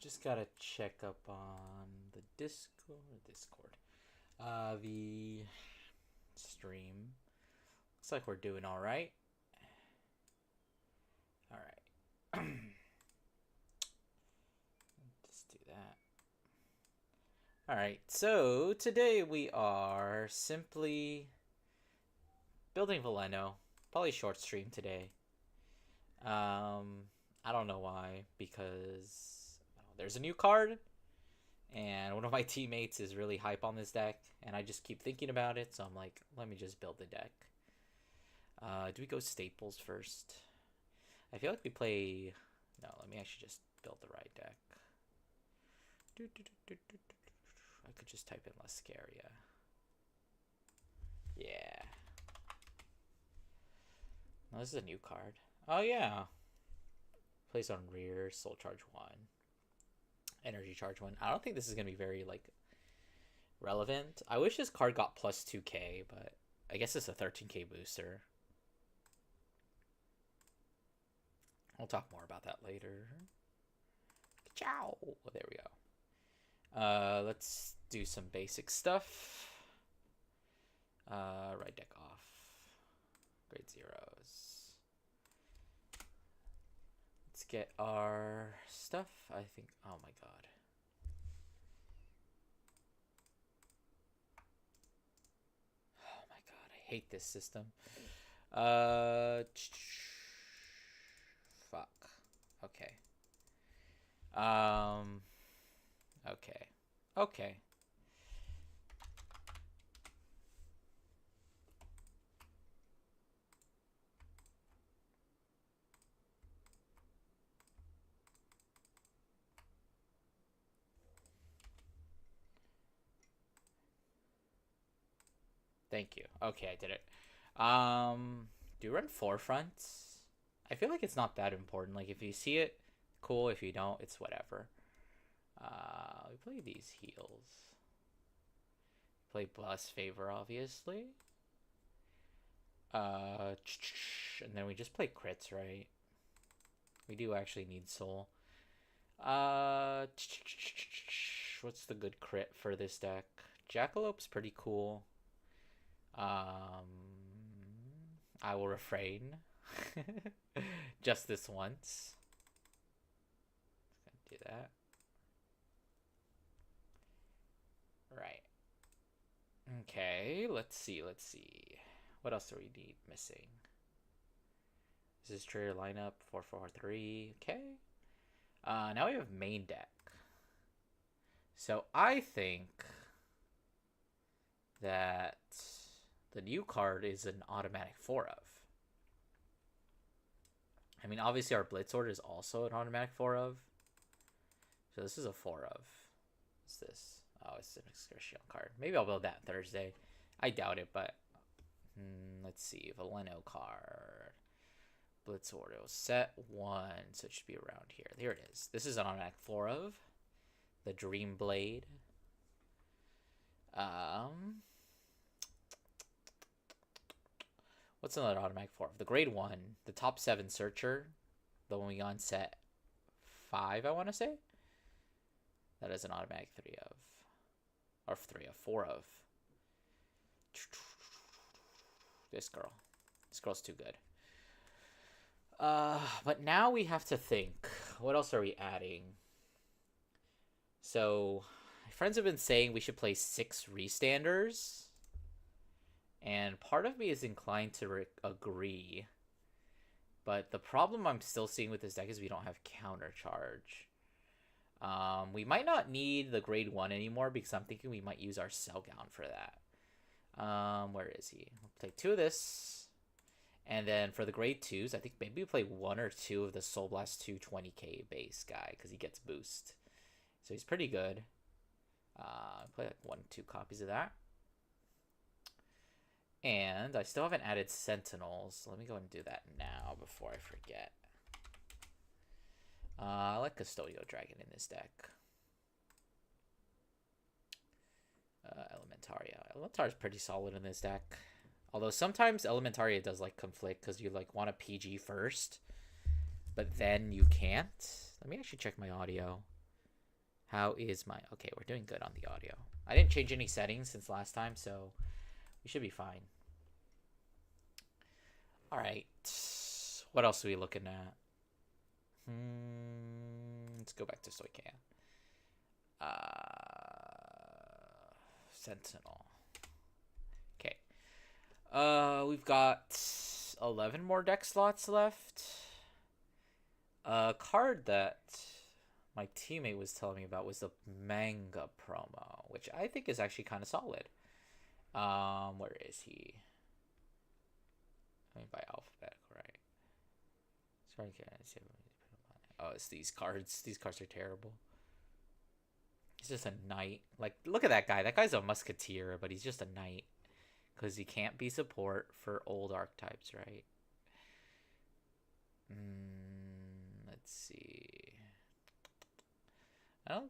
Just gotta check up on the Discord. The stream. Looks like we're doing all right. All right. Just do that. All right. So today we are simply building Veleno. Probably short stream today. I don't know why, because there's a new card, and one of my teammates is really hype on this deck, and I just keep thinking about it, so I'm like, let me just build the deck. Do we go staples first? I feel like we play... No, let me actually just build the right deck. I could just type in Lascaria. Yeah. No, this is a new card. Oh, yeah. Plays on rear, soul charge 1. Energy charge 1. I don't think this is going to be very, like, relevant. I wish this card got plus 2k, but I guess it's a 13k booster. I'll talk more about that later. Ciao! There we go. Let's do some basic stuff. Right deck off. Grade zeros. Let's get our stuff. I think. Oh my god. Oh my god. I hate this system. Fuck. Okay. Okay. Okay. Thank you. Okay, I did it. Do you run forefronts? I feel like it's not that important. Like, if you see it, cool. If you don't, it's whatever. We play these heals. Play Bless Favor, obviously. And then we just play crits, right? We do actually need soul. What's the good crit for this deck? Jackalope's pretty cool. I will refrain. Just this once. Do that. Right. Okay, let's see. What else do we need missing? This is trader lineup 443. Okay. Now we have main deck. So I think that the new card is an automatic 4 of. I mean, obviously our Blitzord is also an automatic 4 of. So this is a 4 of. What's this? Oh, it's an excursion card. Maybe I'll build that Thursday. I doubt it, but let's see. Veleno card. Blitzord. It was set 1, so it should be around here. There it is. This is an automatic 4 of. The Dream Blade. What's another automatic 4 of? The grade 1. The top 7 Searcher. The one we got on set 5, I want to say. That is an automatic 3 of. Or 3 of. 4 of. This girl. This girl's too good. But now we have to think. What else are we adding? So, my friends have been saying we should play 6 Restanders. And part of me is inclined to agree. But the problem I'm still seeing with this deck is we don't have counter charge. We might not need the grade 1 anymore because I'm thinking we might use our Cellgown for that. Where is he? We'll play 2 of this. And then for the grade 2s, I think maybe we play 1 or 2 of the Soul Blast 2 20k base guy because he gets boost. So he's pretty good. Play like 1, 2 copies of that. And I still haven't added Sentinels. Let me go and do that now before I forget. I like Custodio Dragon in this deck. Elementaria. Elementaria is pretty solid in this deck. Although sometimes Elementaria does like conflict because you like want a PG first, but then you can't. Let me actually check my audio. How is my... Okay, we're doing good on the audio. I didn't change any settings since last time, so we should be fine. All right. What else are we looking at? Let's go back to Soikea. Sentinel. Okay. We've got 11 more deck slots left. A card that my teammate was telling me about was the manga promo, which I think is actually kind of solid. Where is he? I mean, by alphabetical, right? Sorry, oh, it's these cards. These cards are terrible. He's just a knight. Like, look at that guy. That guy's a musketeer, but he's just a knight. Because he can't be support for old archetypes, right? Let's see. I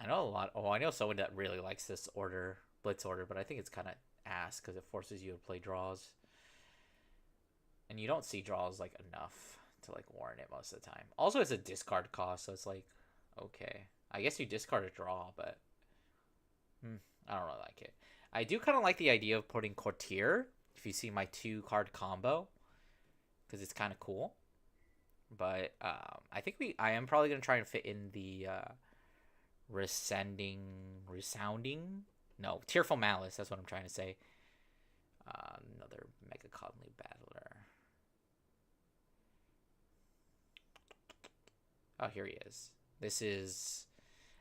know a lot. Oh, I know someone that really likes this order, blitz order, but I think it's kind of ass because it forces you to play draws. And you don't see draws, like, enough to, like, warrant it most of the time. Also, it's a discard cost, so it's like, okay. I guess you discard a draw, but I don't really like it. I do kind of like the idea of putting Courtier, if you see my 2-card combo, because it's kind of cool. But I think I am probably going to try and fit in the Tearful Malice, that's what I'm trying to say. Another Mega Conley Battler. Oh, here he is. This is...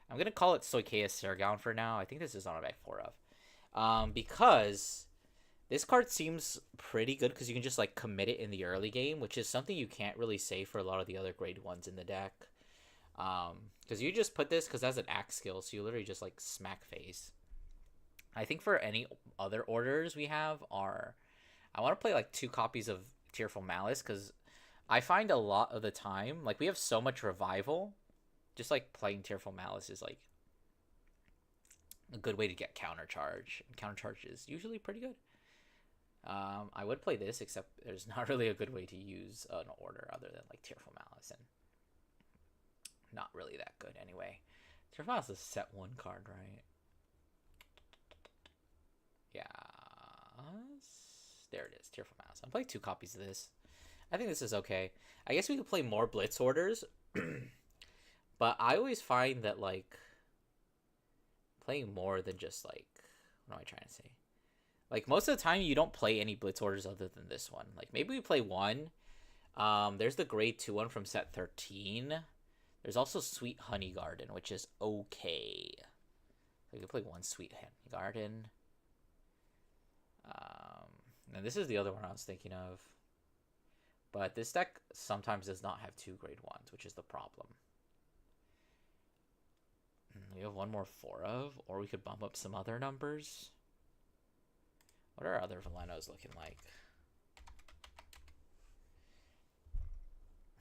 I'm going to call it Soikea Sergon for now. I think this is on a back 4 of. Because this card seems pretty good because you can just, like, commit it in the early game, which is something you can't really say for a lot of the other grade 1s in the deck. Because you just put this because it has an axe skill, so you literally just, like, smack face. I think for any other orders we have are... I want to play, like, 2 copies of Tearful Malice because I find a lot of the time, like, we have so much revival, just, like, playing Tearful Malice is, like, a good way to get countercharge. And countercharge is usually pretty good. I would play this, except there's not really a good way to use an order other than, like, Tearful Malice, and not really that good anyway. Tearful Malice is set 1 card, right? Yeah. There it is, Tearful Malice. I'm playing 2 copies of this. I think this is okay. I guess we could play more Blitz orders, but I always find that, like, playing more than just, like, what am I trying to say? Like, most of the time, you don't play any Blitz orders other than this one. Like, maybe we play 1. There's the grade 2 one from set 13. There's also Sweet Honey Garden, which is okay. We could play 1 Sweet Honey Garden. And this is the other one I was thinking of. But this deck sometimes does not have 2 grade 1s, which is the problem. We have 1 more 4 of, or we could bump up some other numbers. What are our other Velenos looking like?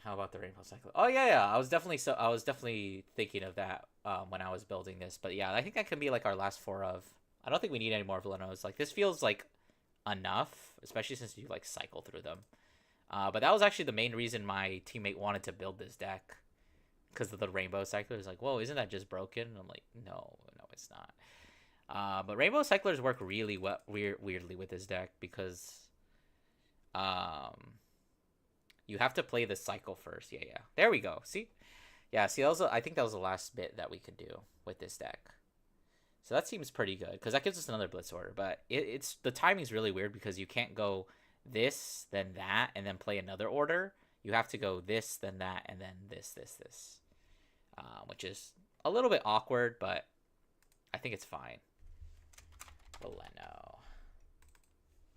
How about the Rainbow Cycle? Oh yeah. I was definitely thinking of that when I was building this. But yeah, I think that can be like our last 4 of. I don't think we need any more Velenos. Like, this feels like enough, especially since you, like, cycle through them. But that was actually the main reason my teammate wanted to build this deck, because of the Rainbow Cycler. He's like, whoa, isn't that just broken? And I'm like, no, it's not. But Rainbow Cyclers work really weirdly with this deck because you have to play the cycle first. Yeah. There we go. See? Yeah, see, I think that was the last bit that we could do with this deck. So that seems pretty good because that gives us another Blitz order. But it's the timing's really weird because you can't go this, then that, and then play another order. You have to go this, then that, and then this. Which is a little bit awkward, but I think it's fine. Veleno.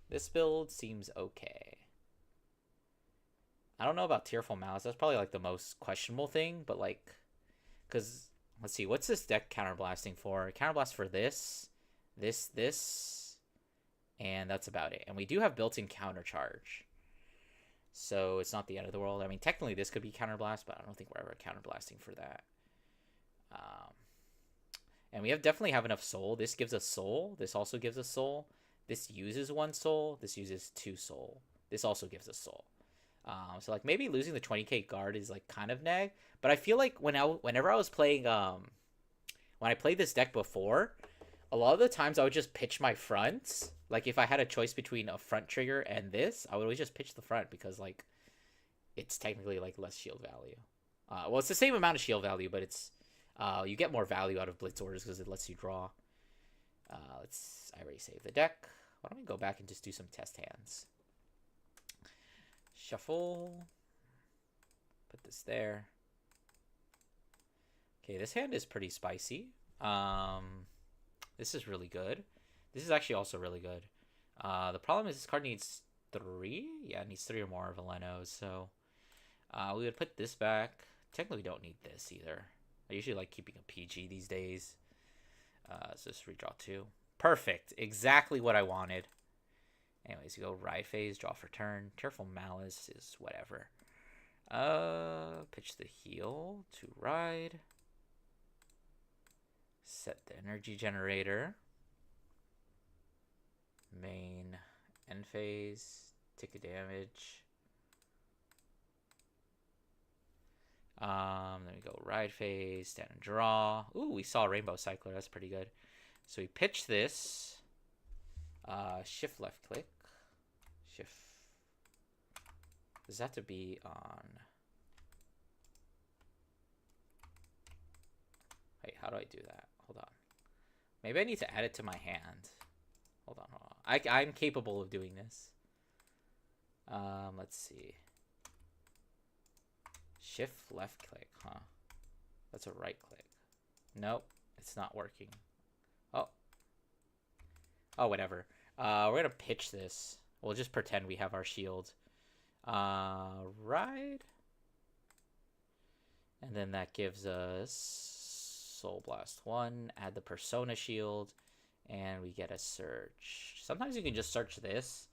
This build seems okay. I don't know about Tearful Malice. That's probably, like, the most questionable thing, but, like, because, let's see, what's this deck counterblasting for? Counterblast for this, and that's about it. And we do have built-in countercharge, so it's not the end of the world. I mean, technically this could be counterblast, but I don't think we're ever counterblasting for that. And we definitely have enough soul. This gives us soul. This also gives us soul. This uses 1 soul. This uses 2 soul. This also gives us soul. So, like, maybe losing the 20k guard is, like, kind of neg. But I feel like whenever I was playing when I played this deck before, a lot of the times I would just pitch my fronts. Like if I had a choice between a front trigger and this, I would always just pitch the front because like it's technically like less shield value. Well, it's the same amount of shield value, but it's you get more value out of blitz orders because it lets you draw. I already saved the deck. Why don't we go back and just do some test hands? Shuffle. Put this there. Okay, this hand is pretty spicy. This is really good. This is actually also really good. The problem is this card needs 3. Yeah, it needs 3 or more Velenos. So we would put this back. Technically, we don't need this either. I usually like keeping a PG these days. So just redraw 2. Perfect. Exactly what I wanted. Anyways, you go ride phase, draw for turn. Tearful Malice is whatever. Pitch the heel to ride. Set the energy generator. Main end phase. Take a damage. Then we go ride phase, stand and draw. Ooh, we saw Rainbow Cycler. That's pretty good. So we pitch this. Shift left click. Shift. Does that have to be on? Wait, how do I do that? Hold on. Maybe I need to add it to my hand. Hold on, hold on. I'm capable of doing this. Let's see. Shift left click, huh? That's a right click. Nope, it's not working. Oh. Oh, whatever. We're gonna pitch this. We'll just pretend we have our shield. Ride. And then that gives us Soul Blast 1. Add the Persona shield. And we get a search. Sometimes you can just search this.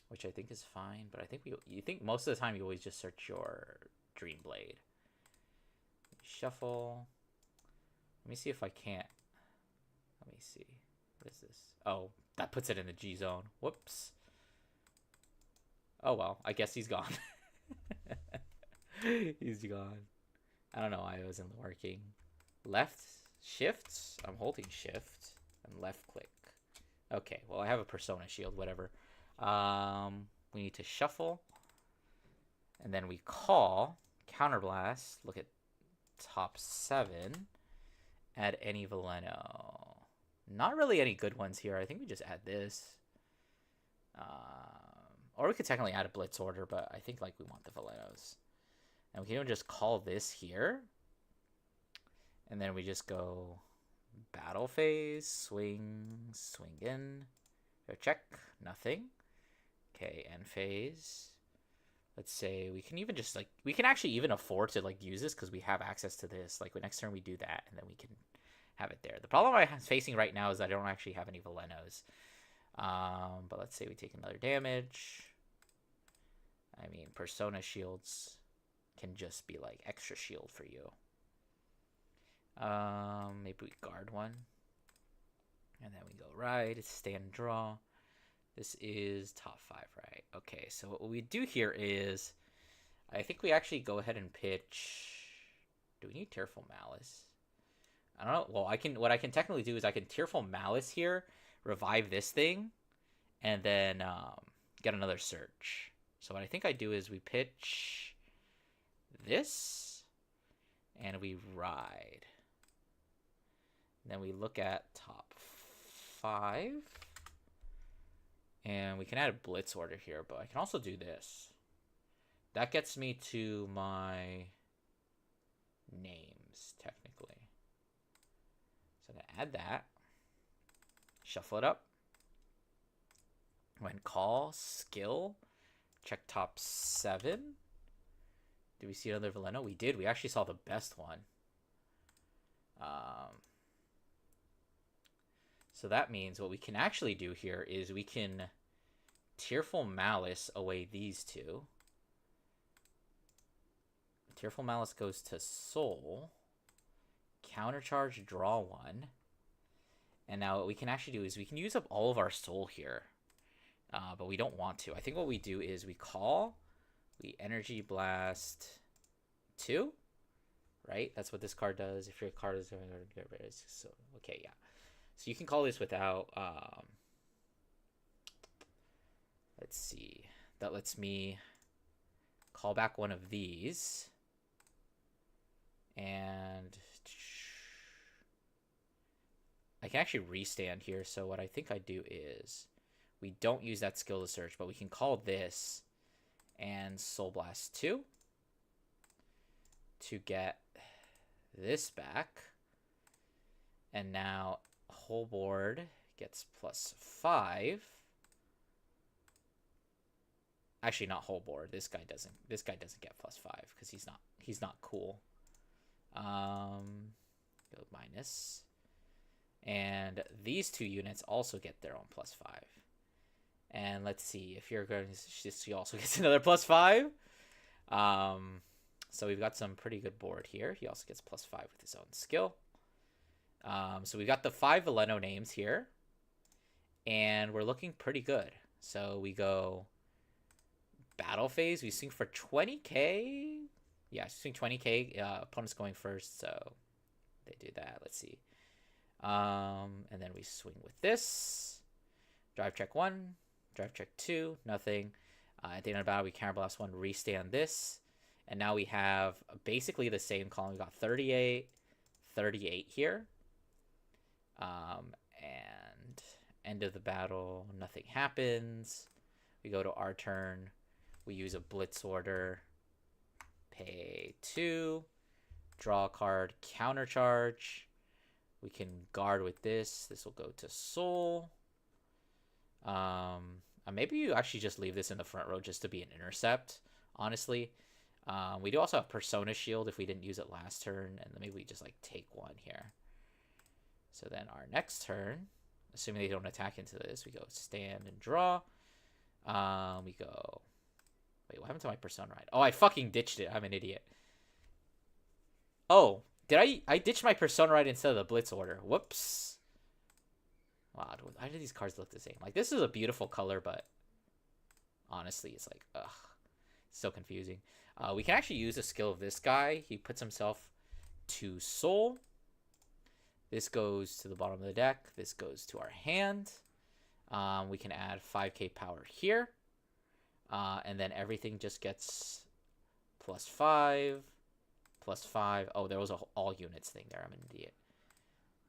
Which I think is fine, but I think you think most of the time you always just search your Dream Blade. Shuffle. Let me see if I can't. Let me see. What is this? Oh, that puts it in the G zone. Whoops. Oh well, I guess he's gone. He's gone. I don't know why it wasn't working. Left shift. I'm holding shift and left click. Okay, well I have a Persona shield, whatever. We need to shuffle, and then we call, counterblast, look at top 7, add any Veleno. Not really any good ones here. I think we just add this. Or we could technically add a blitz order, but I think like we want the Velenos. And we can even just call this here. And then we just go battle phase, swing in. Go check, nothing. Okay, end phase. Let's say we can even just like, we can actually even afford to like use this because we have access to this. Like next turn we do that and then we can have it there. The problem I'm facing right now is I don't actually have any Velenos. But let's say we take another damage. I mean, Persona shields can just be like extra shield for you. Maybe we guard one. And then we go ride, stand, draw. This is top 5, right? Okay, so what we do here is, I think we actually go ahead and pitch. Do we need Tearful Malice? I don't know. Well, what I can technically do is I can Tearful Malice here, revive this thing, and then get another search. So what I think I do is we pitch this, and we ride. And then we look at top 5. And we can add a blitz order here, but I can also do this. That gets me to my names, technically. So I'm going to add that. Shuffle it up. When call, skill, check top 7. Did we see another Veleno? We did. We actually saw the best one. So that means what we can actually do here is we can Tearful Malice away these two. Tearful Malice goes to Soul. Countercharge, draw 1. And now what we can actually do is we can use up all of our Soul here. But we don't want to. I think what we do is we call, we Energy Blast 2. right? That's what this card does. If your card is going to get rid of, so okay, yeah. So you can call this without. Let's see. That lets me call back one of these, and I can actually restand here. So what I think I do is we don't use that skill to search, but we can call this and Soul Blast 2 to get this back. And now whole board gets +5. Actually, not whole board. This guy doesn't get +5 because he's not cool. Go minus. And these 2 units also get their own +5. And let's see, if you're going to, she also gets another +5. So we've got some pretty good board here. He also gets +5 with his own skill. So we've got the 5 Veleno names here. And we're looking pretty good. So we go battle phase. We swing for 20k. Yeah, swing 20k. Opponent's going first, so they do that. Let's see. And then we swing with this. Drive check 1. Drive check 2. Nothing. At the end of the battle, we counterblast 1. Restand this. And now we have basically the same column. We got 38, 38 here. And end of the battle, nothing happens. We go to our turn. We use a blitz order. Pay 2. Draw a card. Countercharge. We can guard with this. This will go to Soul. Maybe you actually just leave this in the front row just to be an intercept, honestly. We do also have Persona Shield if we didn't use it last turn, and maybe we just like take 1 here. So then our next turn, assuming they don't attack into this, we go stand and draw. We go... Wait, what happened to my Persona Ride? Oh, I fucking ditched it. I'm an idiot. Oh, did I ditched my Persona Ride instead of the Blitz order. Whoops. Wow, why do these cards look the same? Like, this is a beautiful color, but honestly, it's like, ugh. So confusing. We can actually use a skill of this guy. He puts himself to Soul. This goes to the bottom of the deck. This goes to our hand. We can add 5k power here. And then everything just gets +5, +5. Oh, there was a all units thing there. I'm an idiot.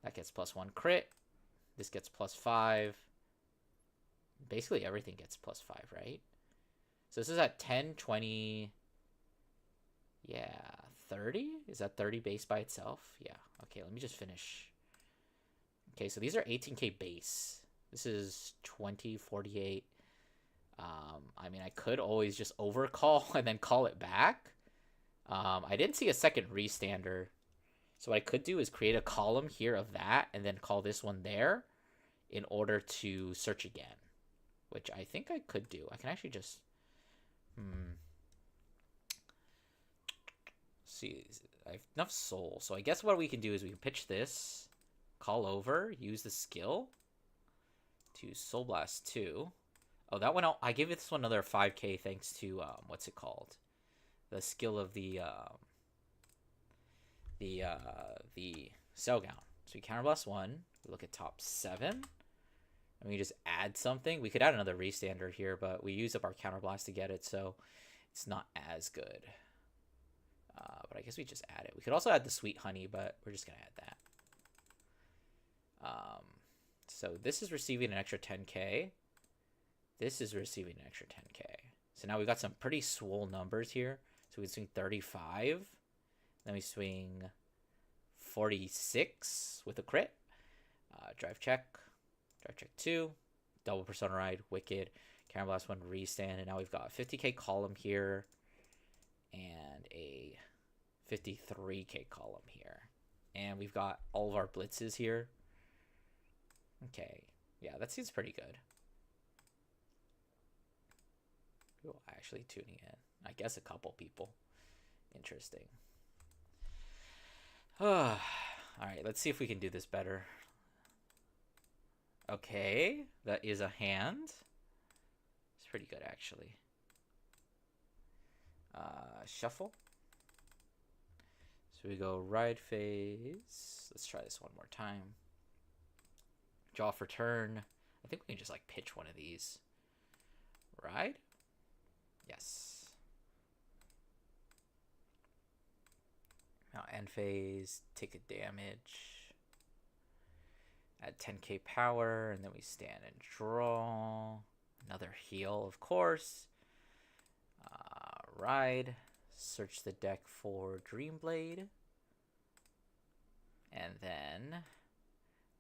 That gets +1 crit. This gets +5. Basically, everything gets +5, right? So this is at 10, 20... Yeah, 30? Is that 30 base by itself? Yeah. Okay, let me just finish. Okay, so these are 18k base. This is 20, 48. I mean, I could always just overcall and then call it back. I didn't see a second restander. So what I could do is create a column here of that and then call this one there in order to search again, which I think I could do. I can actually just... see, I have enough soul. So I guess what we can do is we can pitch this, call over, use the skill to Soul Blast 2. Oh, that one, I gave this one another 5k thanks to, what's it called? The skill of the Cell Gown. So we counterblast 1, we look at top 7, and we just add something. We could add another restander here, but we use up our counterblast to get it, so it's not as good. But I guess we just add it. We could also add the Sweet Honey, but we're just going to add that. So this is receiving an extra 10k. This is receiving an extra 10k. So now we've got some pretty swole numbers here. So we swing 35. Then we swing 46 with a crit. Drive check. Drive check 2. Double Persona Ride. Wicked. Counterblast 1. Restand. And now we've got a 50k column here. And a 53k column here. And we've got all of our blitzes here. Okay. Yeah, that seems pretty good. Ooh, actually tuning in. I guess a couple people. Interesting. Alright, let's see if we can do this better. Okay, that is a hand. It's pretty good, actually. Shuffle. So we go ride phase. Let's try this one more time. Draw for turn. I think we can just like pitch one of these. Ride? Yes. Now end phase, take a damage. Add 10k power, and then we stand and draw. Another heal, of course. Ride. Search the deck for Dreamblade. And then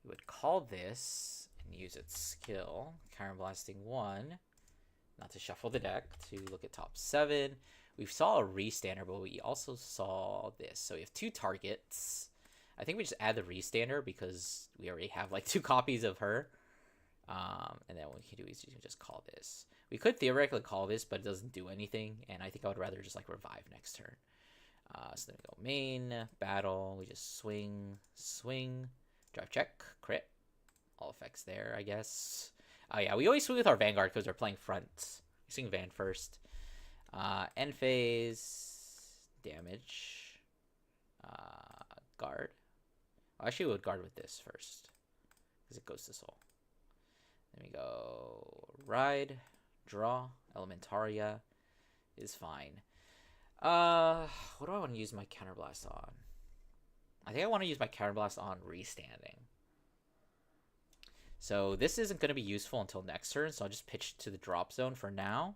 we would call this and use its skill, Counterblasting 1, not to shuffle the deck, to look at top 7. We saw a restander, but we also saw this. So we have 2 targets. I think we just add the restander because we already have like 2 copies of her. And then what we can do is you can just call this. We could theoretically call this, but it doesn't do anything. And I think I would rather just like revive next turn. So then we go main, battle. We just swing, drive check, crit. All effects there, I guess. Oh yeah, we always swing with our Vanguard because we're playing front. We swing Van first. End phase, damage. Guard. Oh, actually, we would guard with this first because it goes to soul. Then we go ride, draw, Elementaria is fine. What do I want to use my Counterblast on? I think I want to use my Counterblast on restanding. So this isn't going to be useful until next turn, so I'll just pitch to the drop zone for now.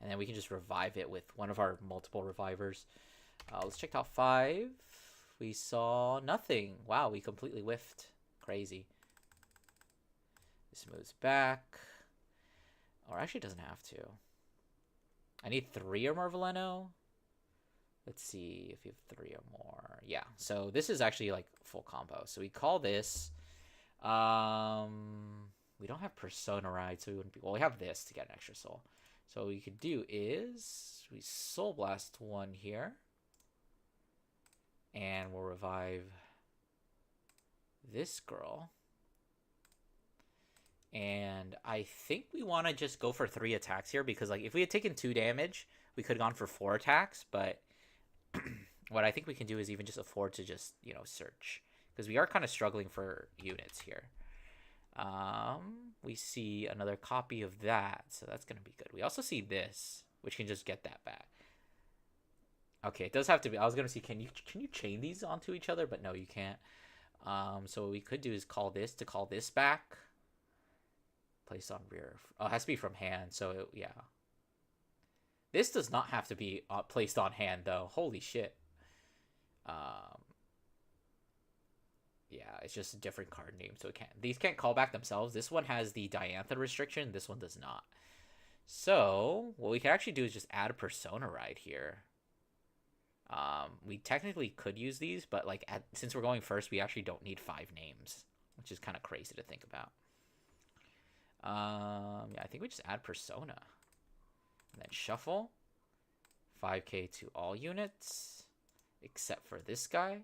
And then we can just revive it with one of our multiple revivers. Let's check top 5. We saw nothing. Wow, we completely whiffed. Crazy. This moves back. Or actually doesn't have to. I need 3 or more Veleno. Let's see if you have 3 or more. Yeah, so this is actually like full combo. So we call this. We don't have Persona Ride, so we wouldn't be. Well, we have this to get an extra soul. So what we could do is we Soul Blast 1 here. And we'll revive this girl. And I think we want to just go for 3 attacks here because like if we had taken 2 damage, we could have gone for 4 attacks. But what I think we can do is even just afford to just, you know, search. Because we are kind of struggling for units here. We see another copy of that, so that's going to be good. We also see this, which can just get that back. Okay, it does have to be. I was going to see, can you chain these onto each other? But no, you can't. So what we could do is call this to call this back. Place on rear. Oh, it has to be from hand, so yeah. This does not have to be placed on hand, though. Holy shit. Yeah, it's just a different card name, so it can't. These can't call back themselves. This one has the Diantha restriction. This one does not. So what we can actually do is just add a Persona Ride here. We technically could use these, but like since we're going first, we actually don't need 5 names, which is kind of crazy to think about. Yeah, I think we just add Persona, and then shuffle 5k to all units except for this guy.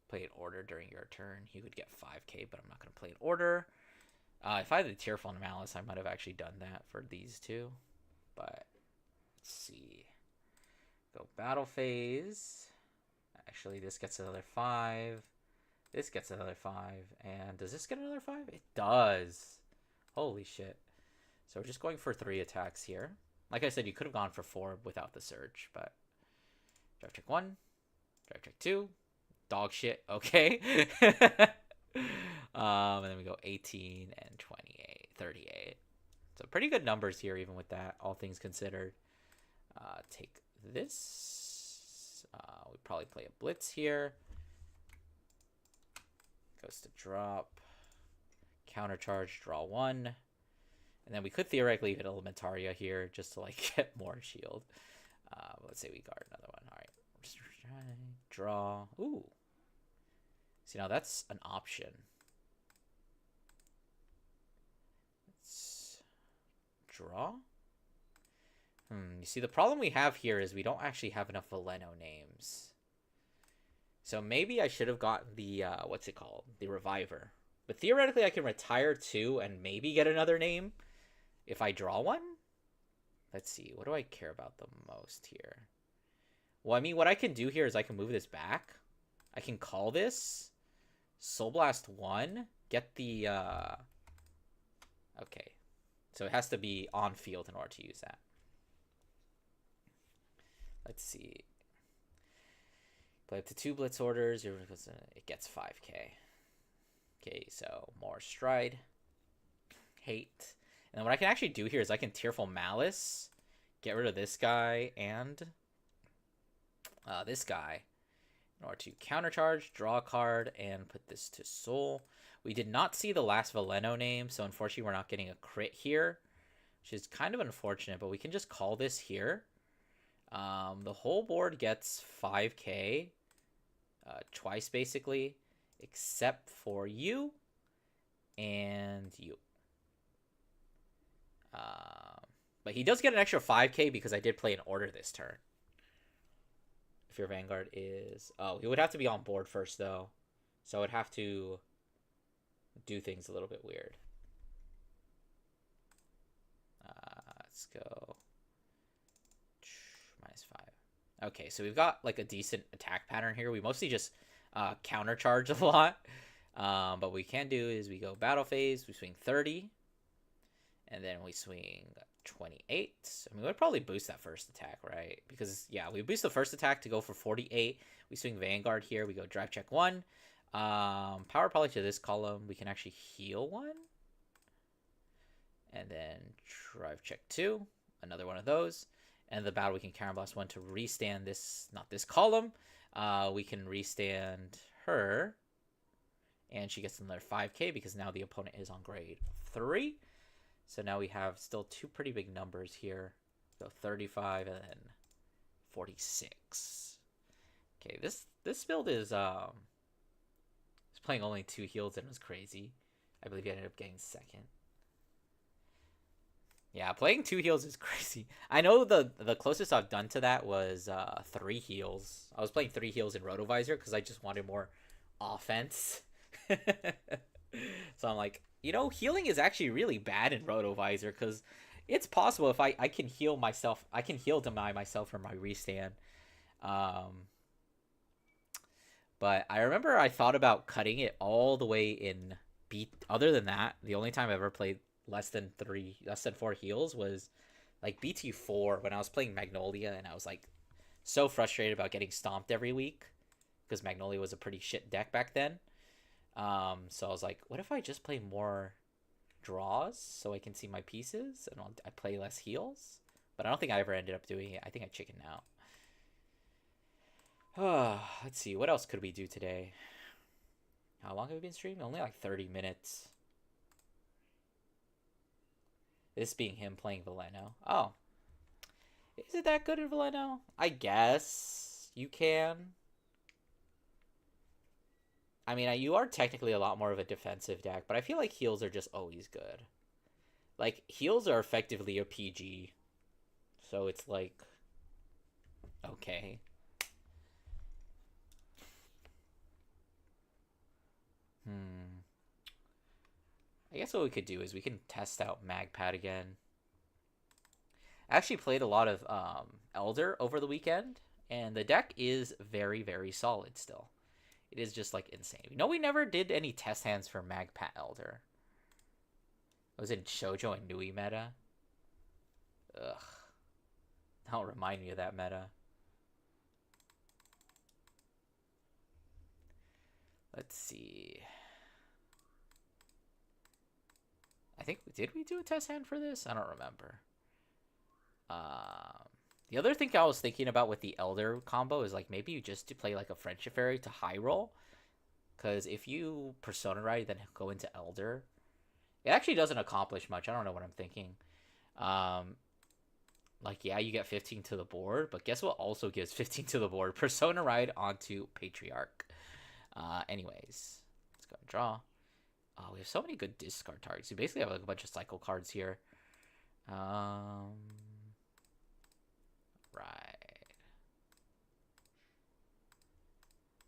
Play an order during your turn. He would get 5k, but I'm not going to play an order. If I had the Tearful Malice, I might have actually done that for these 2. But let's see. Go battle phase. Actually, this gets another 5. This gets another 5. And does this get another 5? It does. Holy shit. So we're just going for 3 attacks here. Like I said, you could have gone for 4 without the surge, but drive check 1, drive check 2, dog shit. Okay. And then we go 18 and 28, 38. So pretty good numbers here, even with that, all things considered. Take this. We probably play a blitz here. Goes to drop. Countercharge, draw 1. And then we could theoretically hit Elementaria here just to like get more shield. Let's say we guard another one. All right. Draw. Ooh. See, now that's an option. Let's draw. You see, the problem we have here is we don't actually have enough Veleno names. So maybe I should have gotten the, what's it called? The Reviver. But theoretically, I can retire 2 and maybe get another name if I draw one. Let's see. What do I care about the most here? Well, I mean, what I can do here is I can move this back. I can call this Soul Blast 1. Get the... Okay. So it has to be on field in order to use that. Let's see. Play up to 2 Blitz orders. It gets 5k. Okay, so more Stride. Hate. And then what I can actually do here is I can Tearful Malice, get rid of this guy, and this guy in order to countercharge, draw a card, and put this to Soul. We did not see the last Veleno name, so unfortunately we're not getting a crit here, which is kind of unfortunate, but we can just call this here. The whole board gets 5k twice, basically, except for you and you. But he does get an extra 5k because I did play an order this turn. If your Vanguard is... Oh, he would have to be on board first, though. So I would have to do things a little bit weird. Let's go. -5. Okay, so we've got like a decent attack pattern here. We mostly just counter charge a lot. But what we can do is we go battle phase, we swing 30. And then we swing 28. I mean, we'd probably boost that first attack, right? Because, yeah, we boost the first attack to go for 48. We swing Vanguard here. We go drive check 1. Power probably to this column. We can actually heal 1. And then drive check 2. Another one of those. And the battle, we can Counter Blast 1 to restand this, not this column. We can restand her. And she gets another 5k because now the opponent is on grade 3. So now we have still 2 pretty big numbers here. So 35 and then 46. Okay, this build is playing only 2 heals and it was crazy. I believe he ended up getting second. Yeah, playing 2 heals is crazy. I know the closest I've done to that was 3 heals. I was playing 3 heals in Rotovisor because I just wanted more offense. So I'm like, you know, healing is actually really bad in Rotovisor because it's possible if I can heal myself, I can heal deny myself from my restand. But I remember I thought about cutting it all the way in beat. Other than that, the only time I ever played less than 4 heals was like BT4 when I was playing Magnolia, and I was like so frustrated about getting stomped every week because Magnolia was a pretty shit deck back then. So I was like, what if I just play more draws so I can see my pieces and I play less heals? But I don't think I ever ended up doing it. I think I chickened out. Let's see, what else could we do today? How long have we been streaming? Only like 30 minutes. This being him playing Veleno. Oh. Is it that good in Veleno? I guess you can. I mean, you are technically a lot more of a defensive deck, but I feel like heals are just always good. Like, heals are effectively a PG. So it's like... Okay. I guess what we could do is we can test out Magpad again. I actually played a lot of Elder over the weekend, and the deck is very, very solid still. It is just, like, insane. No, we never did any test hands for Magpad Elder. It was in Shoujo and Nui meta. Ugh. Don't remind me of that meta. Let's see. I think, did we do a test hand for this? I don't remember. The other thing I was thinking about with the Elder combo is, like, maybe you just to play, like, a Friendship Fairy to high roll. Because if you Persona Ride, then go into Elder, it actually doesn't accomplish much. I don't know what I'm thinking. Like, yeah, you get 15 to the board, but guess what also gives 15 to the board? Persona Ride onto Patriarch. Anyways, let's go and draw. Oh, we have so many good discard targets. We basically have like a bunch of cycle cards here. Right.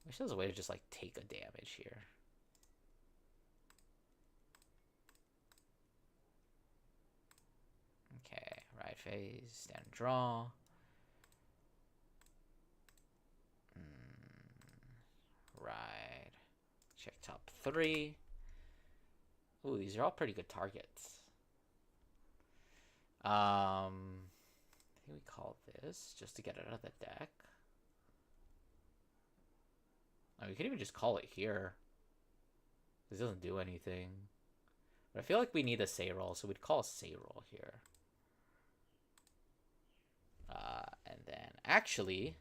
Wish there was a way to just like take a damage here. Okay, right. Right phase, stand draw. Right. Check top 3. Ooh, these are all pretty good targets. I think we call this just to get it out of the deck. I mean, we could even just call it here. This doesn't do anything. But I feel like we need a say roll, so we'd call a say roll here. And then actually,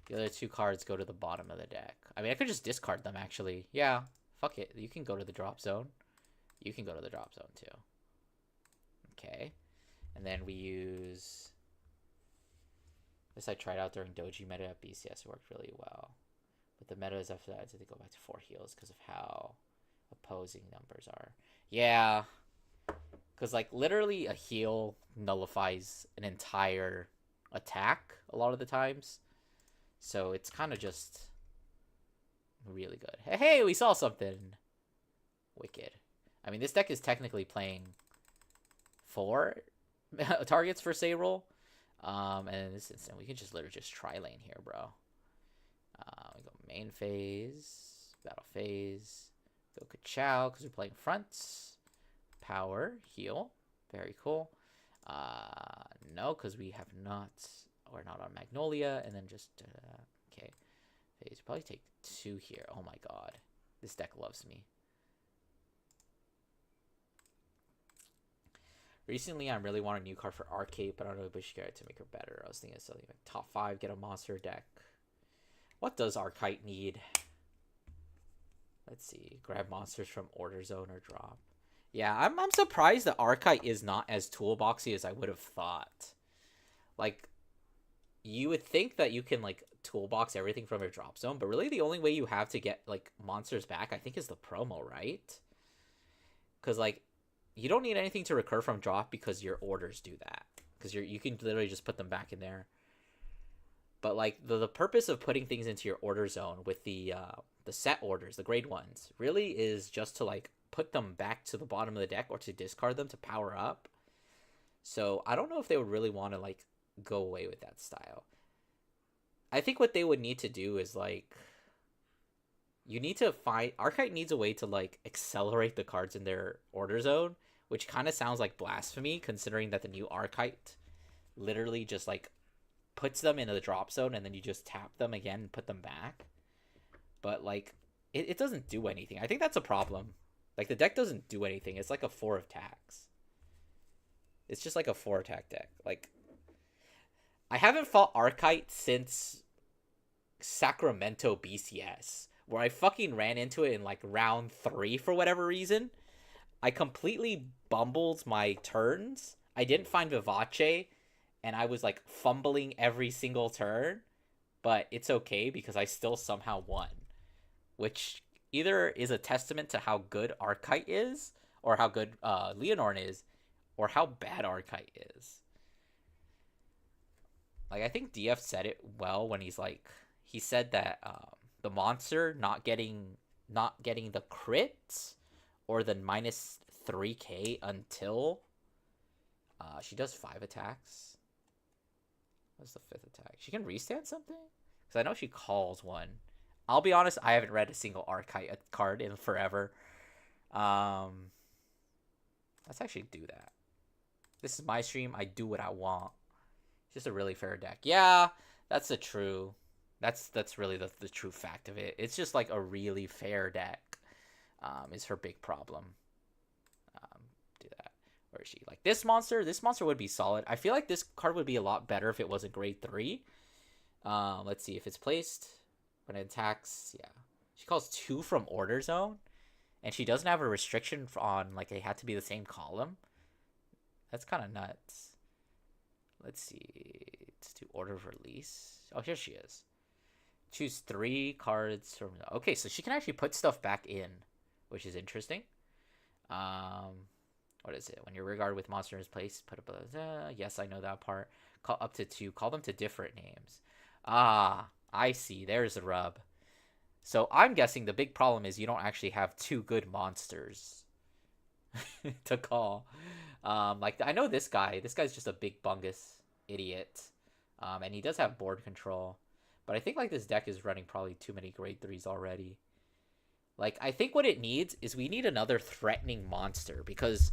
the other 2 cards go to the bottom of the deck. I mean, I could just discard them, actually. Yeah, fuck it. You can go to the drop zone. You can go to the drop zone, too. Okay. And then we use... This I tried out during Doji meta at BCS. It worked really well. But the meta is after that, I think they go back to 4 heals because of how opposing numbers are. Yeah. Because, like, literally a heal nullifies an entire attack a lot of the times. So it's kind of just really good. Hey, we saw something. Wicked. I mean, this deck is technically playing 4 targets for say roll. And in this instant, we can just literally just tri-lane here, bro. We go main phase, battle phase, go Ka-Chow because we're playing fronts. Power, heal. Very cool. No, because we're not on Magnolia. And then just, okay. Phase, probably take 2 here. Oh my god. This deck loves me. Recently, I really want a new card for Arcade, but I don't know if we should get it to make her better. I was thinking of something like top 5, get a monster deck. What does Arcite need? Let's see. Grab monsters from Order Zone or drop. Yeah, I'm surprised that Arcite is not as toolboxy as I would have thought. Like, you would think that you can, like, toolbox everything from your drop zone, but really the only way you have to get, like, monsters back, I think, is the promo, right? Because, like, you don't need anything to recur from drop because your orders do that. Because you can literally just put them back in there. But, like, the purpose of putting things into your order zone with the set orders, the grade ones, really is just to, like, put them back to the bottom of the deck or to discard them to power up. So I don't know if they would really want to, like, go away with that style. I think what they would need to do is, like, you need to find... Arcite needs a way to, like, accelerate the cards in their order zone, which kind of sounds like blasphemy, considering that the new Arcite literally just, like, puts them into the drop zone, and then you just tap them again and put them back. But, like, it doesn't do anything. I think that's a problem. Like, the deck doesn't do anything. It's like a 4 attacks. It's just like a 4 attack deck. Like, I haven't fought Arcite since Sacramento BCS, where I fucking ran into it in, like, round 3 for whatever reason. I completely bumbled my turns. I didn't find Vivace, and I was, like, fumbling every single turn. But it's okay because I still somehow won. Which either is a testament to how good Arcite is, or how good Leonorn is, or how bad Arcite is. Like, I think DF said it well when he's like, he said that the monster not getting the crit or the minus 3k until she does 5 attacks. What's the 5th attack? She can restand something? Because I know she calls one. I'll be honest, I haven't read a single Arcite card in forever. Let's actually do that. This is my stream. I do what I want. It's just a really fair deck. Yeah, that's the true. That's really the true fact of it. It's just like a really fair deck. Is her big problem. Do that. Where is she? Like this monster would be solid. I feel like this card would be a lot better if it was a grade 3. Let's see if it's placed. When it attacks, yeah. She calls 2 from Order Zone. And she doesn't have a restriction on, like, they had to be the same column. That's kind of nuts. Let's see. Let's do Order of Release. Oh, here she is. Choose 3 cards from... Okay, so she can actually put stuff back in, which is interesting. What is it? When you're regarded with monster in his place, put up a... yes, I know that part. Call up to 2. Call them to different names. Ah, I see. There's the rub. So I'm guessing the big problem is you don't actually have 2 good monsters. to call. Like I know this guy. This guy's just a big bungus idiot. And he does have board control. But I think like this deck is running probably too many grade 3s already. Like I think what it needs is we need another threatening monster, because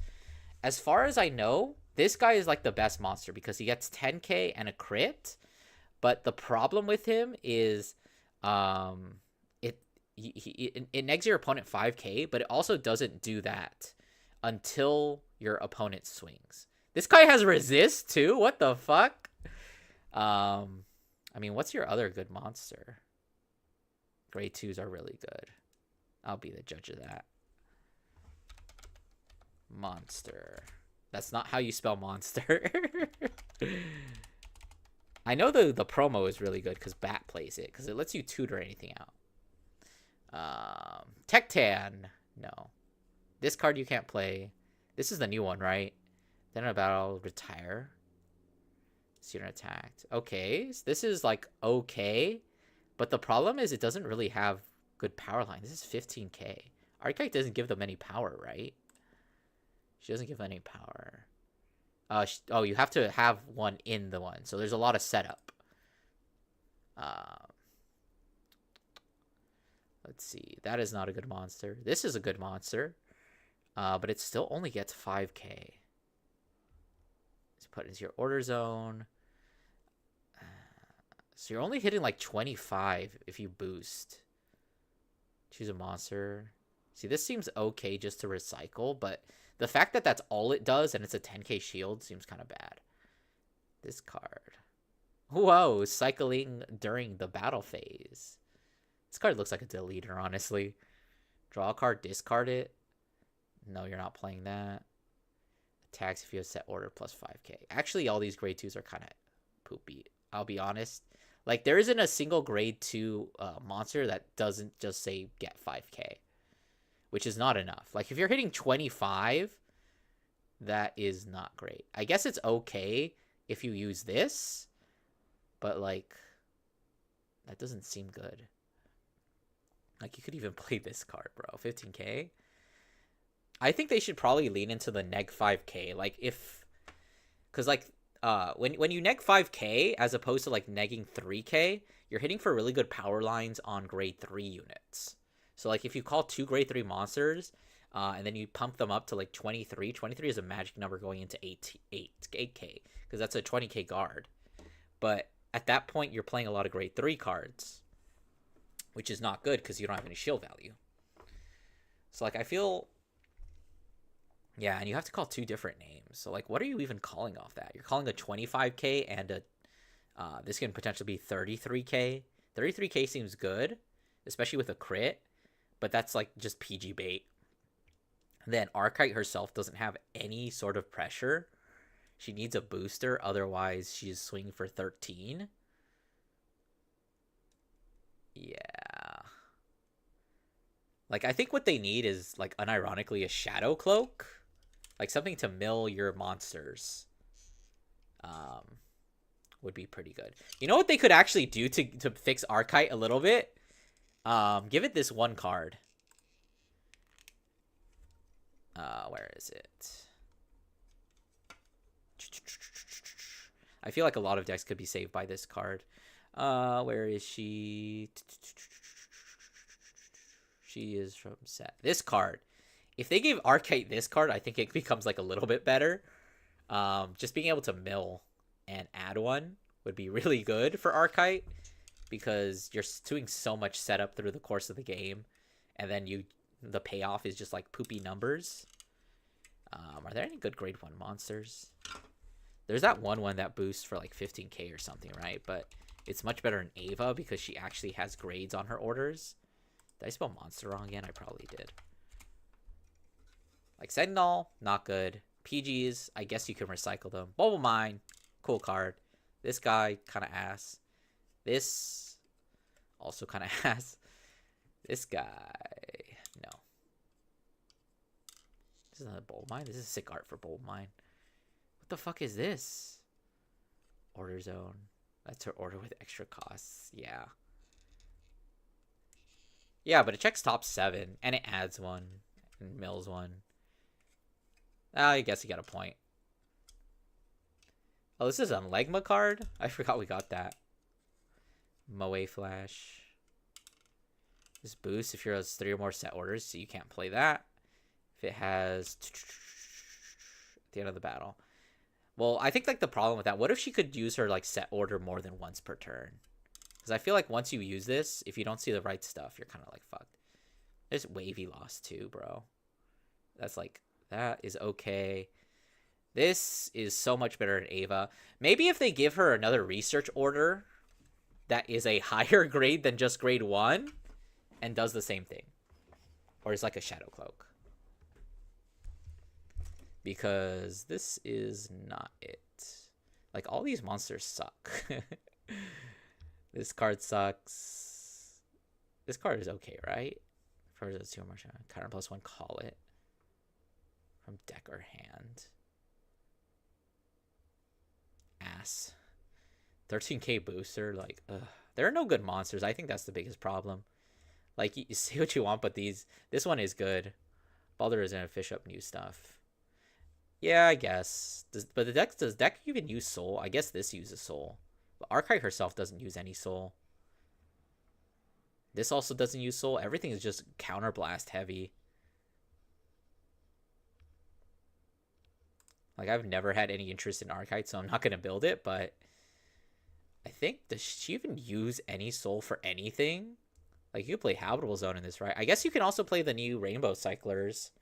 as far as I know, this guy is like the best monster because he gets 10k and a crit. But the problem with him is it negs your opponent 5k, but it also doesn't do that until your opponent swings. This guy has resist too. What the fuck? I mean, what's your other good monster? Grade 2s are really good. I'll be the judge of that. Monster. That's not how you spell monster. I know the promo is really good because Bat plays it, because it lets you tutor anything out. Tektan. No. This card you can't play. This is the new one, right? Then a battle, retire. Student attacked. Okay, so this is like okay, but the problem is it doesn't really have good power line. This is 15k. Archetype doesn't give them any power, right? She doesn't give any power. Oh, you have to have one in the one, so there's a lot of setup. Let's see. That is not a good monster. This is a good monster, but it still only gets 5k. Let's put it into your order zone. So you're only hitting like 25 if you boost. Choose a monster. See, this seems okay just to recycle, but the fact that that's all it does and it's a 10k shield seems kind of bad. This card. Whoa, cycling during the battle phase. This card looks like a deleter, honestly. Draw a card, discard it. No, you're not playing that. Attacks if you have set order plus 5k. Actually, all these grade 2s are kind of poopy. I'll be honest. Like, there isn't a single grade 2 monster that doesn't just say get 5k. Which is not enough. Like, if you're hitting 25, that is not great. I guess it's okay if you use this. But, like, that doesn't seem good. Like, you could even play this card, bro. 15k? I think they should probably lean into the neg 5k. Like, if... Because, like, when you neg 5k, as opposed to, like, negging 3k, you're hitting for really good power lines on grade 3 units. So, like, if you call 2 grade 3 monsters, and then you pump them up to, like, 23. 23 is a magic number going into 8k. Because that's a 20k guard. But at that point, you're playing a lot of grade 3 cards. Which is not good because you don't have any shield value. So, like, I feel... Yeah, and you have to call 2 different names. So, like, what are you even calling off that? You're calling a 25k and a... this can potentially be 33k. 33k seems good, especially with a crit. But that's, like, just PG bait. Then Archetype herself doesn't have any sort of pressure. She needs a booster, otherwise she's swinging for 13. Yeah. Like, I think what they need is, like, unironically a Shadow Cloak. Like, something to mill your monsters. Would be pretty good. You know what they could actually do to fix Archetype a little bit? Give it this one card. Where is it? I feel like a lot of decks could be saved by this card. Where is she? She is from set. This card. If they gave Archetype this card, I think it becomes like a little bit better. Just being able to mill and add one would be really good for Archetype, because you're doing so much setup through the course of the game, and then the payoff is just like poopy numbers. Are there any good grade 1 monsters? There's that one that boosts for like 15k or something, right? But it's much better in Ava because she actually has grades on her orders. Did I spell monster wrong again? I probably did. Like Sentinel, not good. PGs, I guess you can recycle them. Bubble Mine, cool card. This guy, kind of ass. This, also kind of ass. This guy, no. This is not a Bowl Mine. This is sick art for Bowl Mine. What the fuck is this? Order zone. That's her order with extra costs. Yeah. Yeah, but it checks top 7, and it adds one, and mills one. I guess you got a point. Oh, this is a Legma card? I forgot we got that. Moe Flash. This boost if you're has 3 or more set orders, so you can't play that. If it has at the end of the battle. Well, I think like the problem with that, what if she could use her like set order more than once per turn? Because I feel like once you use this, if you don't see the right stuff, you're kind of like fucked. There's wavy loss too, bro. That's like, that is okay. This is so much better than Ava. Maybe if they give her another research order that is a higher grade than just grade 1 and does the same thing. Or is like a Shadow Cloak. Because this is not it. Like, all these monsters suck. This card sucks. This card is okay, right? Counter +1, call it. From deck or hand. Ass. 13k booster, like, ugh. There are no good monsters. I think that's the biggest problem. Like, you say what you want, but this one is good. Baldur is gonna fish up new stuff. Yeah, I guess. But does deck even use soul? I guess this uses soul. But Archite herself doesn't use any soul. This also doesn't use soul. Everything is just counterblast heavy. Like, I've never had any interest in Archite, so I'm not gonna build it, but I think, does she even use any soul for anything? Like, you can play Habitable Zone in this, right? I guess you can also play the new Rainbow Cyclers.